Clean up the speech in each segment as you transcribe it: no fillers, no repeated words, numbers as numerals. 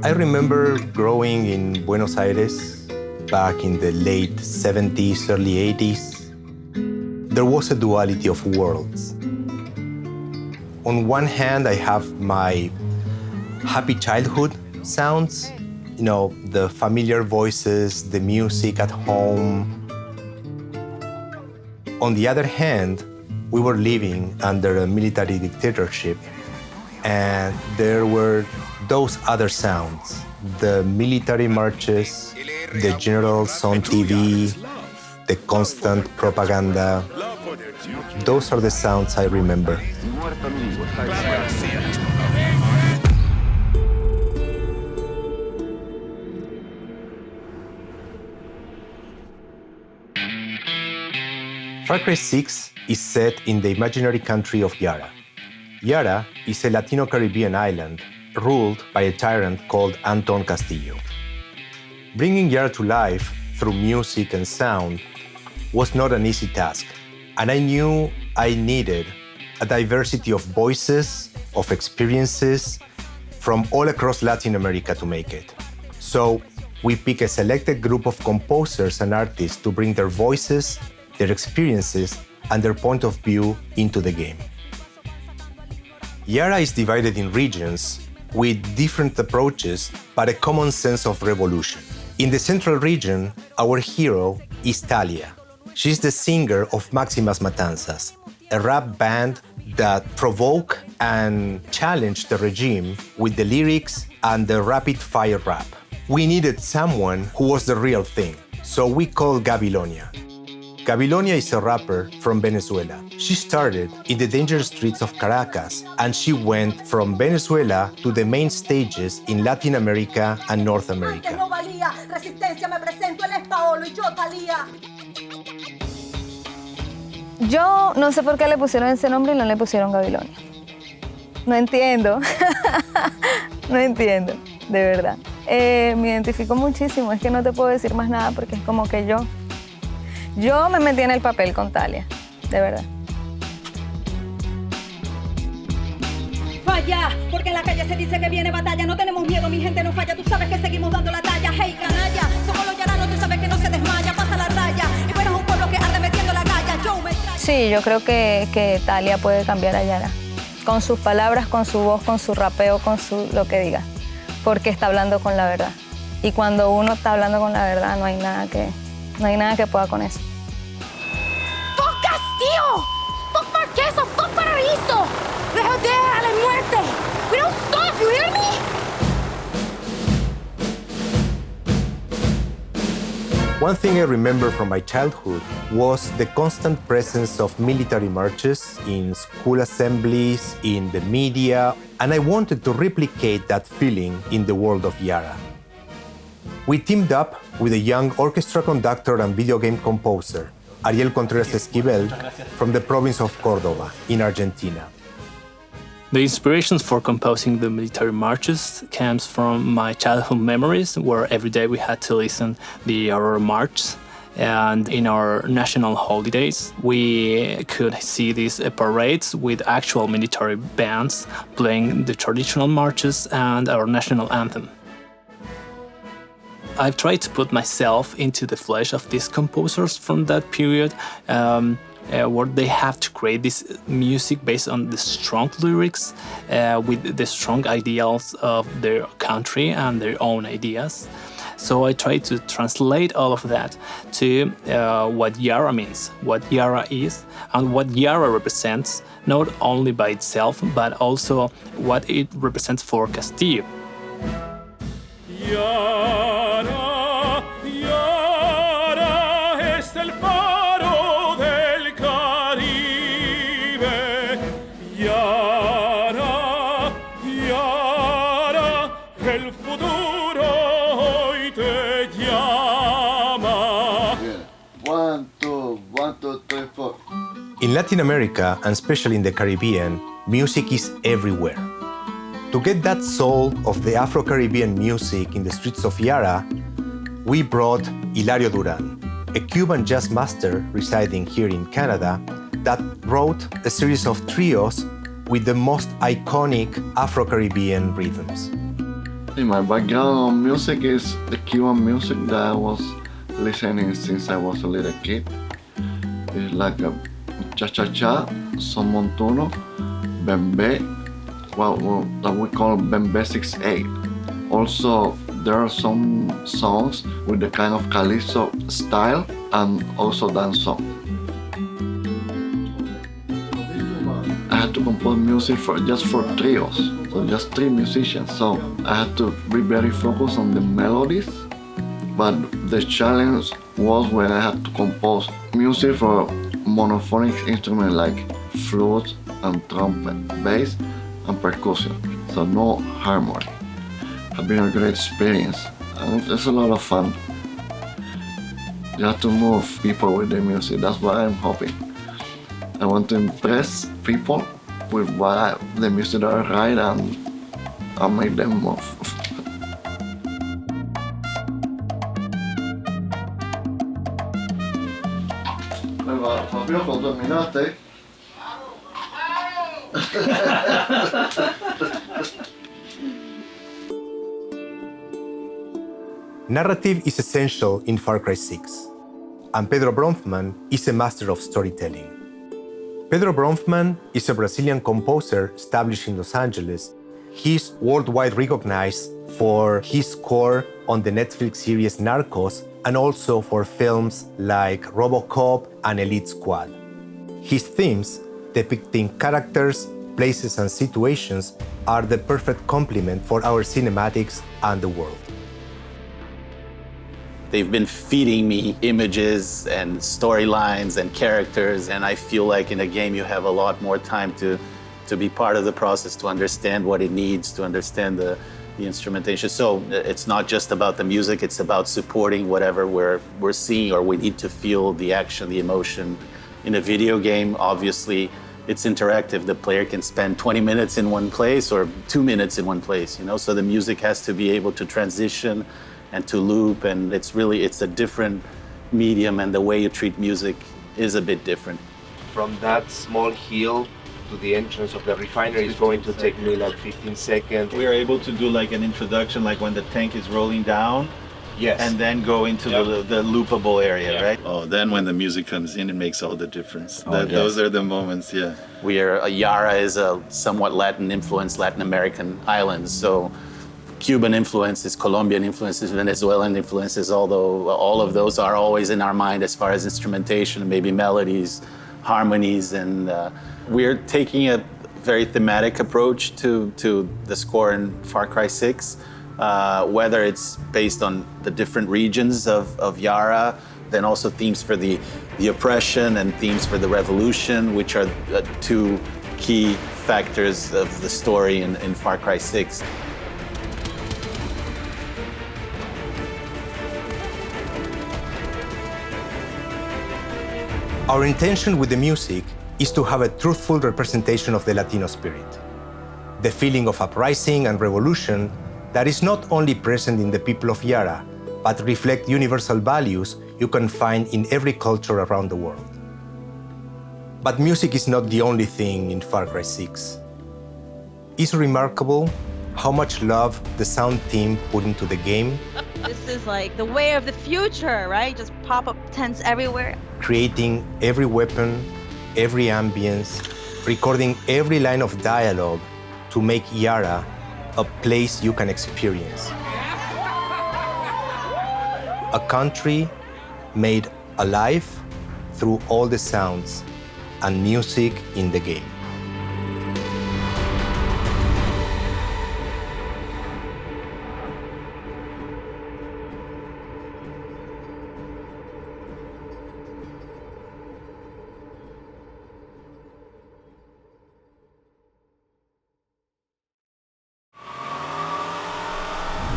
I remember growing in Buenos Aires back in the late 70s, early 80s. There was a duality of worlds. On one hand, I have my happy childhood sounds, you know, the familiar voices, the music at home. On the other hand, we were living under a military dictatorship, and there were those other sounds, the military marches, the generals on TV, the constant propaganda. Those are the sounds I remember. Far Cry 6 is set in the imaginary country of Yara. Yara is a latino-Caribbean island ruled by a tyrant called Anton Castillo. Bringing Yara to life through music and sound was not an easy task, and I knew I needed a diversity of voices, of experiences from all across Latin America to make it. So we picked a selected group of composers and artists to bring their voices, their experiences, and their point of view into the game. Yara is divided in regions with different approaches, but a common sense of revolution. In the central region, our hero is Talia. She's the singer of Máximas Matanzas, a rap band that provoke and challenge the regime with the lyrics and the rapid-fire rap. We needed someone who was the real thing, so we called Gabilonia. Gabilonia is a rapper from Venezuela. She started in the dangerous streets of Caracas, and she went from Venezuela to the main stages in Latin America and North America. Yo no sé por qué le pusieron ese nombre y no le pusieron Gabilonia. No entiendo. No entiendo, de verdad. Me identifico muchísimo, es que no te puedo decir más nada porque es como que yo me metí en el papel con Talia, de verdad. Falla, porque en la calle se dice que viene batalla. No tenemos miedo, mi gente no falla. Tú sabes que seguimos dando la talla. Hey, canalla, somos los yaranos, tú sabes que no se desmaya. Pasa la raya, y bueno, es un pueblo que arde metiendo la galla. Sí, yo creo que Talia puede cambiar a Yara. Con sus palabras, con su voz, con su rapeo, con lo que diga. Porque está hablando con la verdad. Y cuando uno está hablando con la verdad, no hay nada que pueda con eso. ¡Fuck Castillo! ¡Fuck Marquesa! ¡Fuck Paraíso! ¡De joder a la muerte! We don't stop, you hear me? One thing I remember from my childhood was the constant presence of military marches in school assemblies, in the media, and I wanted to replicate that feeling in the world of Yara. We teamed up with a young orchestra conductor and video game composer, Ariel Contreras Esquivel, from the province of Córdoba in Argentina. The inspirations for composing the military marches comes from my childhood memories, where every day we had to listen the Aurora March. And in our national holidays, we could see these parades with actual military bands playing the traditional marches and our national anthem. I've tried to put myself into the flesh of these composers from that period, where they have to create this music based on the strong lyrics, with the strong ideals of their country and their own ideas. So I try to translate all of that to what Yara means, what Yara is, and what Yara represents, not only by itself, but also what it represents for Castillo. Yara, Yara es el faro del Caribe. Yara, Yara, el futuro hoy te llama. One, two, 3, 4. In Latin America, and especially in the Caribbean, music is everywhere. To get that soul of the Afro-Caribbean music in the streets of Yara, we brought Hilario Duran, a Cuban jazz master residing here in Canada that wrote a series of trios with the most iconic Afro-Caribbean rhythms. My background on music is the Cuban music that I was listening since I was a little kid. It's like a cha-cha-cha, son montuno, bembe, that we call bembe 6/8. Also, there are some songs with the kind of calypso style and also dance song. I had to compose music just for trios, so just 3 musicians. So I had to be very focused on the melodies, but the challenge was when I had to compose music for monophonic instruments like flute and trumpet, bass and percussion, so no harmony. It's been a great experience and it's a lot of fun. You have to move people with the music, that's what I'm hoping. I want to impress people with the music that I write and make them move. Fabio, cuando terminaste. Narrative is essential in Far Cry 6, and Pedro Bromfman is a master of storytelling. Pedro Bromfman is a Brazilian composer established in Los Angeles. He's worldwide recognized for his score on the Netflix series Narcos and also for films like Robocop and Elite Squad. His themes, depicting characters, places, and situations, are the perfect complement for our cinematics and the world. They've been feeding me images and storylines and characters, and I feel like in a game you have a lot more time to be part of the process, to understand what it needs, to understand the instrumentation. So it's not just about the music, it's about supporting whatever we're seeing, or we need to feel the action, the emotion. In a video game, obviously, it's interactive. The player can spend 20 minutes in one place or 2 minutes in one place, you know? So the music has to be able to transition and to loop, and it's a different medium, and the way you treat music is a bit different. From that small hill to the entrance of the refinery is going to take me like 15 seconds. We are able to do like an introduction, like when the tank is rolling down. Yes. And then go into the loopable area, right? Oh, then when the music comes in, it makes all the difference. Those are the moments, yeah. Yara is a somewhat Latin-American island, so Cuban influences, Colombian influences, Venezuelan influences, although all of those are always in our mind as far as instrumentation, maybe melodies, harmonies, and we're taking a very thematic approach to the score in Far Cry 6, whether it's based on the different regions of Yara, then also themes for the oppression and themes for the revolution, which are 2 key factors of the story in Far Cry 6. Our intention with the music is to have a truthful representation of the Latino spirit, the feeling of uprising and revolution that is not only present in the people of Yara, but reflect universal values you can find in every culture around the world. But music is not the only thing in Far Cry 6. It's remarkable how much love the sound team put into the game. This is like the way of the future, right? Just pop-up tents everywhere. Creating every weapon, every ambience, recording every line of dialogue to make Yara a place you can experience. A country made alive through all the sounds and music in the game.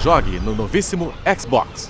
Jogue no novíssimo Xbox.